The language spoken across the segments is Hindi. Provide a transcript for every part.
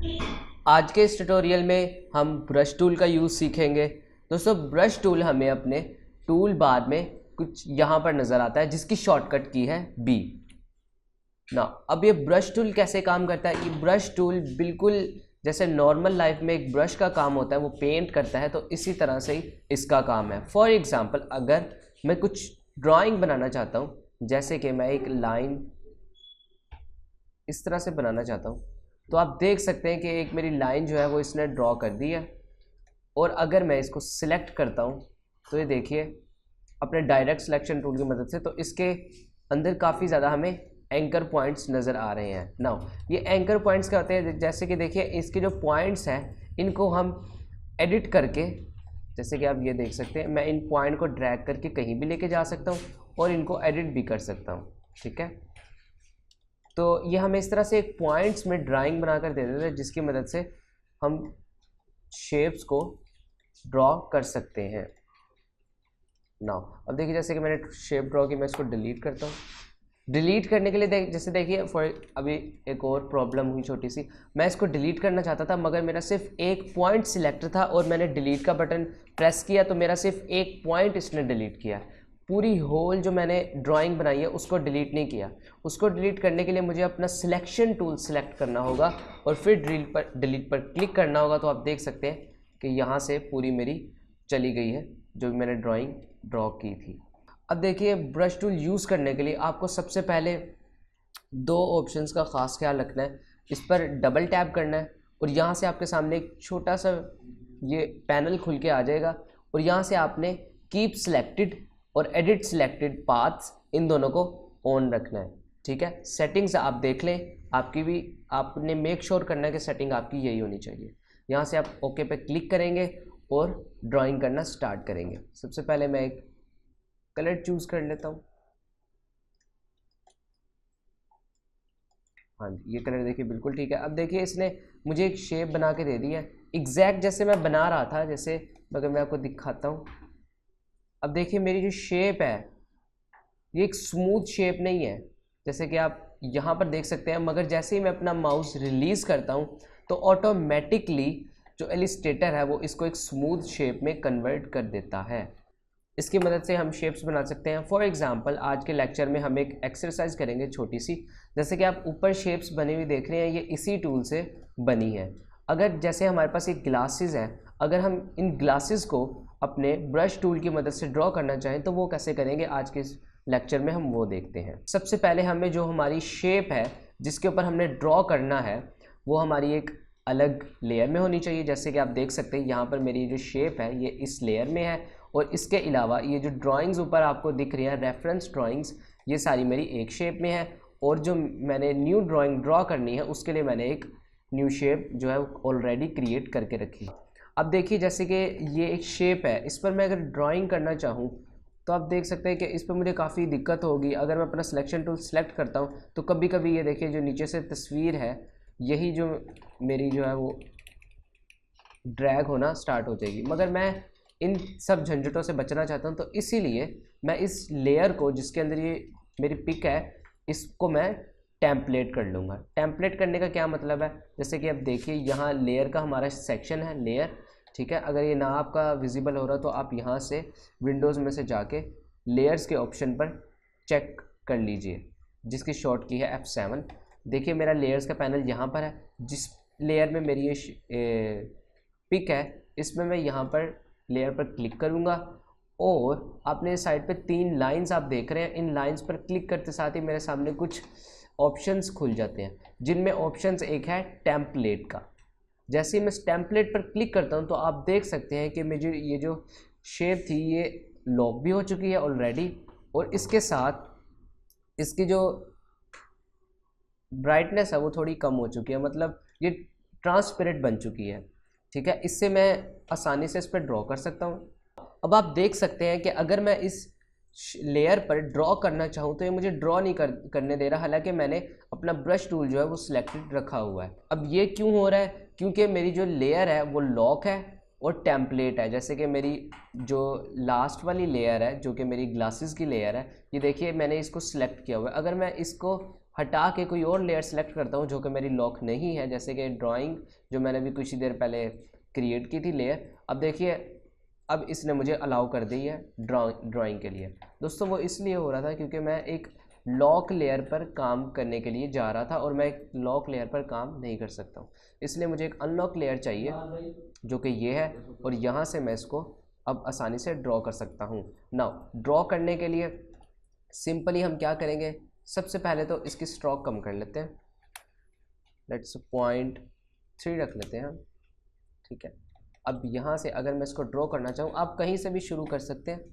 आज के इस ट्यूटोरियल में हम ब्रश टूल का यूज़ सीखेंगे। दोस्तों, ब्रश टूल हमें अपने टूल बार में कुछ यहाँ पर नज़र आता है जिसकी शॉर्टकट की है बी ना। अब ये ब्रश टूल कैसे काम करता है? ये ब्रश टूल बिल्कुल जैसे नॉर्मल लाइफ में एक ब्रश का काम होता है, वो पेंट करता है, तो इसी तरह से ही इसका काम है। फॉर एग्ज़ाम्पल, अगर मैं कुछ ड्राइंग बनाना चाहता हूँ, जैसे कि मैं एक लाइन इस तरह से बनाना चाहता हूँ, तो आप देख सकते हैं कि एक मेरी लाइन जो है वो इसने ड्रॉ कर दी है। और अगर मैं इसको सिलेक्ट करता हूँ तो ये देखिए अपने डायरेक्ट सिलेक्शन टूल की मदद से, तो इसके अंदर काफ़ी ज़्यादा हमें एंकर पॉइंट्स नज़र आ रहे हैं। नाउ ये एंकर पॉइंट्स क्या होते हैं? जैसे कि देखिए इसके जो पॉइंट्स हैं इनको हम एडिट करके, जैसे कि आप ये देख सकते हैं, मैं इन पॉइंट को ड्रैग करके कहीं भी लेके जा सकता हूँ और इनको एडिट भी कर सकता हूँ। ठीक है, तो ये हमें इस तरह से एक पॉइंट्स में ड्राइंग बनाकर दे देते हैं जिसकी मदद से हम शेप्स को ड्रॉ कर सकते हैं। नाउ अब देखिए, जैसे कि मैंने शेप ड्रॉ की, मैं इसको डिलीट करता हूँ। डिलीट करने के लिए जैसे देखिए अभी एक और प्रॉब्लम हुई छोटी सी। मैं इसको डिलीट करना चाहता था मगर मेरा सिर्फ एक पॉइंट सिलेक्ट था और मैंने डिलीट का बटन प्रेस किया तो मेरा सिर्फ एक पॉइंट इसने डिलीट किया। पूरी होल जो मैंने ड्राइंग बनाई है उसको डिलीट नहीं किया। उसको डिलीट करने के लिए मुझे अपना सिलेक्शन टूल सेलेक्ट करना होगा और फिर डिलीट पर क्लिक करना होगा। तो आप देख सकते हैं कि यहाँ से पूरी मेरी चली गई है जो मैंने ड्राइंग ड्रॉ की थी। अब देखिए, ब्रश टूल यूज़ करने के लिए आपको सबसे पहले दो ऑप्शंस का ख़ास ख्याल रखना है। इस पर डबल टैप करना है और यहाँ से आपके सामने एक छोटा सा ये पैनल खुल के आ जाएगा और यहाँ से आपने कीप सिलेक्टेड और एडिट सिलेक्टेड पाथ्स, इन दोनों को ऑन रखना है। ठीक है, सेटिंग्स आप देख लें, आपकी भी आपने मेक श्योर करना है कि सेटिंग आपकी यही होनी चाहिए। यहाँ से आप ओके पे क्लिक करेंगे और ड्राइंग करना स्टार्ट करेंगे। सबसे पहले मैं एक कलर चूज़ कर लेता हूँ। हाँ जी, ये कलर देखिए बिल्कुल ठीक है। अब देखिए इसने मुझे एक शेप बना के दे दी है एग्जैक्ट जैसे मैं बना रहा था। जैसे अगर मैं आपको दिखाता हूँ, अब देखिए मेरी जो शेप है ये एक स्मूथ शेप नहीं है, जैसे कि आप यहाँ पर देख सकते हैं। मगर जैसे ही मैं अपना माउस रिलीज़ करता हूँ तो ऑटोमेटिकली जो इलस्ट्रेटर है वो इसको एक स्मूथ शेप में कन्वर्ट कर देता है। इसकी मदद से हम शेप्स बना सकते हैं। फॉर एग्जांपल, आज के लेक्चर में हम एक एक्सरसाइज करेंगे छोटी सी। जैसे कि आप ऊपर शेप्स बनी हुई देख रहे हैं, ये इसी टूल से बनी है। अगर जैसे हमारे पास एक ग्लासेस है, अगर हम इन ग्लासेस को अपने ब्रश टूल की मदद से ड्रॉ करना चाहें तो वो कैसे करेंगे, आज के इस लेक्चर में हम वो देखते हैं। सबसे पहले हमें जो हमारी शेप है जिसके ऊपर हमने ड्रॉ करना है वो हमारी एक अलग लेयर में होनी चाहिए। जैसे कि आप देख सकते हैं यहाँ पर मेरी जो शेप है ये इस लेयर में है और इसके अलावा ये जो ड्राइंग्स ऊपर आपको दिख रही है, रेफरेंस ड्राइंग्स, ये सारी मेरी एक शेप में है। और जो मैंने न्यू ड्राइंग ड्रॉ करनी है उसके लिए मैंने एक न्यू शेप जो है ऑलरेडी क्रिएट करके रखी है। अब देखिए, जैसे कि ये एक शेप है, इस पर मैं अगर ड्राइंग करना चाहूँ तो आप देख सकते हैं कि इस पर मुझे काफ़ी दिक्कत होगी। अगर मैं अपना सिलेक्शन टूल सेलेक्ट करता हूँ तो कभी कभी ये देखिए जो नीचे से तस्वीर है यही जो मेरी जो है वो ड्रैग होना स्टार्ट हो जाएगी। मगर मैं इन सब झंझटों से बचना चाहता हूं, तो इसीलिए मैं इस लेयर को जिसके अंदर ये मेरी पिक है इसको मैं टेम्पलेट कर लूँगा। टेम्पलेट करने का क्या मतलब है, जैसे कि अब देखिए यहाँ लेयर का हमारा सेक्शन है लेयर। ठीक है, अगर ये ना आपका विजिबल हो रहा तो आप यहाँ से विंडोज़ में से जाके लेयर्स के ऑप्शन पर चेक कर लीजिए जिसकी शॉर्ट की है F7। देखिए मेरा लेयर्स का पैनल यहाँ पर है। जिस लेयर में मेरी ये पिक है इसमें मैं यहाँ पर लेयर पर क्लिक करूँगा और अपने साइड पे 3 लाइंस आप देख रहे हैं। इन लाइंस पर क्लिक करते साथ ही मेरे सामने कुछ ऑप्शंस खुल जाते हैं जिनमें ऑप्शंस एक है टेम्पलेट का। जैसे ही मैं टेम्पलेट पर क्लिक करता हूँ तो आप देख सकते हैं कि मुझे ये जो शेप थी ये लॉक भी हो चुकी है ऑलरेडी और इसके साथ इसकी जो ब्राइटनेस है वो थोड़ी कम हो चुकी है, मतलब ये ट्रांसपेरेंट बन चुकी है। ठीक है, इससे मैं आसानी से इस पर ड्रॉ कर सकता हूँ। अब आप देख सकते हैं कि अगर मैं इस लेयर पर ड्रॉ करना चाहूँ तो ये मुझे ड्रॉ नहीं करने दे रहा, हालांकि मैंने अपना ब्रश टूल जो है वो सिलेक्टेड रखा हुआ है। अब ये क्यों हो रहा है? क्योंकि मेरी जो लेयर है वो लॉक है और टेम्पलेट है। जैसे कि मेरी जो लास्ट वाली लेयर है जो कि मेरी ग्लासेस की लेयर है, ये देखिए मैंने इसको सिलेक्ट किया हुआ है। अगर मैं इसको हटा के कोई और लेयर सेलेक्ट करता हूँ जो कि मेरी लॉक नहीं है, जैसे कि ड्राइंग जो मैंने भी कुछ ही देर पहले क्रिएट की थी लेयर। अब देखिए अब इसने मुझे अलाउ कर दी है ड्राइंग के लिए। दोस्तों वो इसलिए हो रहा था क्योंकि मैं एक लॉक लेयर पर काम करने के लिए जा रहा था और मैं एक लॉक लेयर पर काम नहीं कर सकता हूँ, इसलिए मुझे एक अनलॉक लेयर चाहिए जो कि ये है, और यहाँ से मैं इसको अब आसानी से ड्रॉ कर सकता हूँ। नाउ ड्रॉ करने के लिए सिंपली हम क्या करेंगे, सबसे पहले तो इसकी स्ट्रोक कम कर लेते हैं, लेट्स 0.3 रख लेते हैं हम, ठीक है। अब यहाँ से अगर मैं इसको ड्रॉ करना चाहूँ, आप कहीं से भी शुरू कर सकते हैं,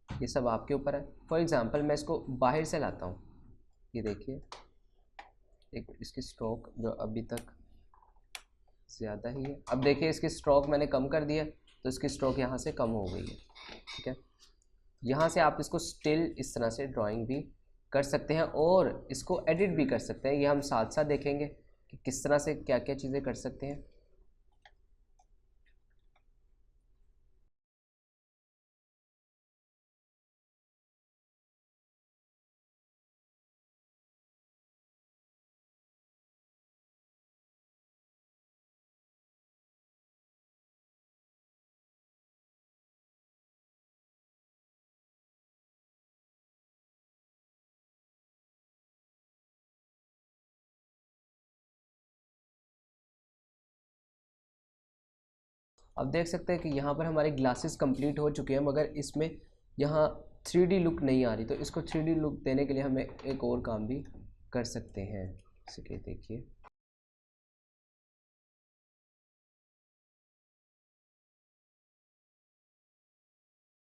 ये सब आपके ऊपर है। फॉर एग्ज़ाम्पल मैं इसको बाहर से लाता हूँ, ये देखिए एक इसकी स्ट्रोक जो अभी तक ज़्यादा ही है, अब देखिए इसकी स्ट्रोक मैंने कम कर दिया तो इसकी स्ट्रोक यहाँ से कम हो गई है, ठीक है। यहाँ से आप इसको स्टिल इस तरह से ड्राइंग भी कर सकते हैं और इसको एडिट भी कर सकते हैं, ये हम साथ साथ देखेंगे कि किस तरह से क्या क्या चीज़ें कर सकते हैं। अब देख सकते हैं कि यहाँ पर हमारे ग्लासेस कंप्लीट हो चुके हैं, मगर इसमें यहाँ 3D लुक नहीं आ रही, तो इसको 3D लुक देने के लिए हमें एक और काम भी कर सकते हैं, जैसे कि देखिए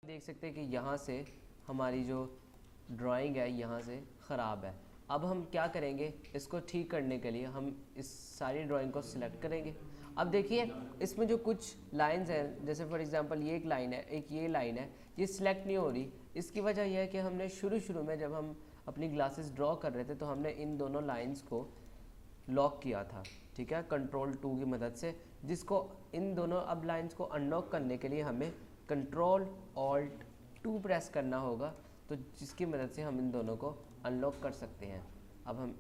देख सकते हैं कि यहाँ से हमारी जो ड्राइंग है यहाँ से ख़राब है। अब हम क्या करेंगे, इसको ठीक करने के लिए हम इस सारी ड्राइंग को सिलेक्ट करेंगे। अब देखिए इसमें जो कुछ लाइंस हैं, जैसे फॉर एग्जांपल ये एक लाइन है, एक ये लाइन है, ये सिलेक्ट नहीं हो रही। इसकी वजह यह है कि हमने शुरू में जब हम अपनी ग्लासेस ड्रॉ कर रहे थे तो हमने इन दोनों लाइन्स को लॉक किया था, ठीक है, Ctrl+2 की मदद से, जिसको इन दोनों अब लाइंस को अनलॉक करने के लिए हमें Ctrl+Alt+2 प्रेस करना होगा, तो जिसकी मदद से हम इन दोनों को अनलॉक कर सकते हैं। अब हम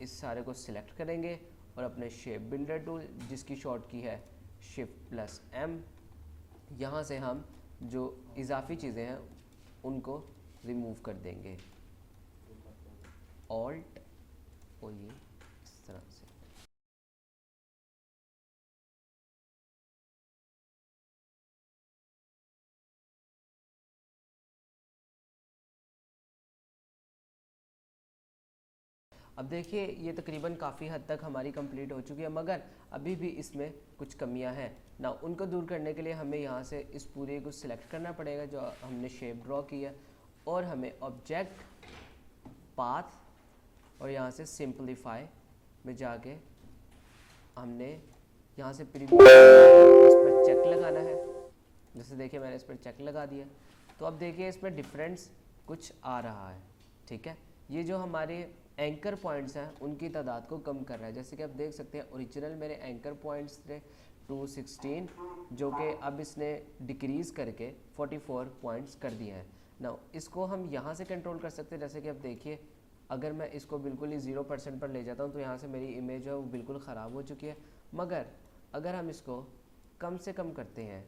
इस सारे को सिलेक्ट करेंगे और अपने शेप बिल्डर टूल जिसकी शॉर्ट की है Shift+M, यहाँ से हम जो इजाफी चीज़ें हैं उनको रिमूव कर देंगे, ऑल्ट और ये इस तरह से। अब देखिए ये तकरीबन काफ़ी हद तक हमारी कंप्लीट हो चुकी है, मगर अभी भी इसमें कुछ कमियां हैं ना। उनको दूर करने के लिए हमें यहाँ से इस पूरे को सिलेक्ट करना पड़ेगा जो हमने शेप ड्रॉ की है, और हमें ऑब्जेक्ट पाथ और यहाँ से सिंपलीफाई में जाके हमने यहाँ से प्रीव्यू इस पर चेक लगाना है। जैसे देखिए मैंने इस पर चेक लगा दिया, तो अब देखिए इसमें डिफरेंस कुछ आ रहा है, ठीक है। ये जो हमारे एंकर पॉइंट्स हैं उनकी तादाद को कम कर रहा है, जैसे कि आप देख सकते हैं ओरिजिनल मेरे एंकर पॉइंट्स थे 216, जो कि अब इसने डिक्रीज़ करके 44 पॉइंट्स कर दिए हैं ना। इसको हम यहाँ से कंट्रोल कर सकते हैं, जैसे कि आप देखिए अगर मैं इसको बिल्कुल ही 0% पर ले जाता हूँ तो यहाँ से मेरी इमेज है वो बिल्कुल ख़राब हो चुकी है, मगर अगर हम इसको कम से कम करते हैं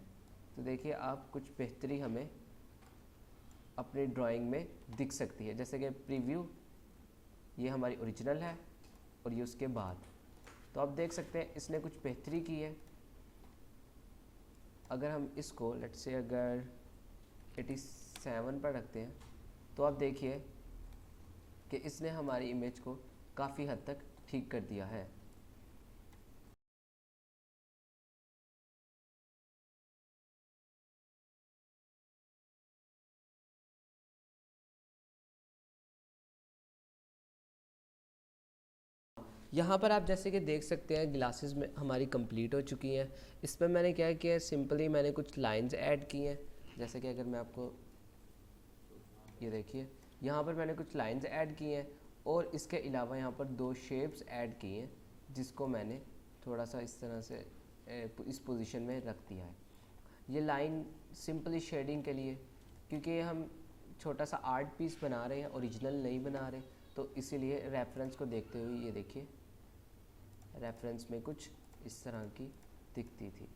तो देखिए आप कुछ बेहतरी हमें अपनी ड्राइंग में दिख सकती है। जैसे कि प्रीव्यू ये हमारी ओरिजिनल है और ये उसके बाद, तो आप देख सकते हैं इसने कुछ बेहतरी की है। अगर हम इसको लेट्स से अगर 87 पर रखते हैं तो आप देखिए कि इसने हमारी इमेज को काफ़ी हद तक ठीक कर दिया है। यहाँ पर आप जैसे कि देख सकते हैं ग्लासेस में हमारी कंप्लीट हो चुकी हैं। इसमें मैंने क्या किया है, सिंपली मैंने कुछ लाइंस ऐड की हैं, जैसे कि अगर मैं आपको ये देखिए यहाँ पर मैंने कुछ लाइंस ऐड की हैं, और इसके अलावा यहाँ पर 2 शेप्स ऐड की हैं जिसको मैंने थोड़ा सा इस तरह से इस पोजीशन में रख दिया है। ये लाइन सिंपली शेडिंग के लिए, क्योंकि हम छोटा सा आर्ट पीस बना रहे हैं, ओरिजिनल नहीं बना रहे, तो इसीलिए रेफरेंस को देखते हुए ये देखिए रेफरेंस में कुछ इस तरह की दिखती थी।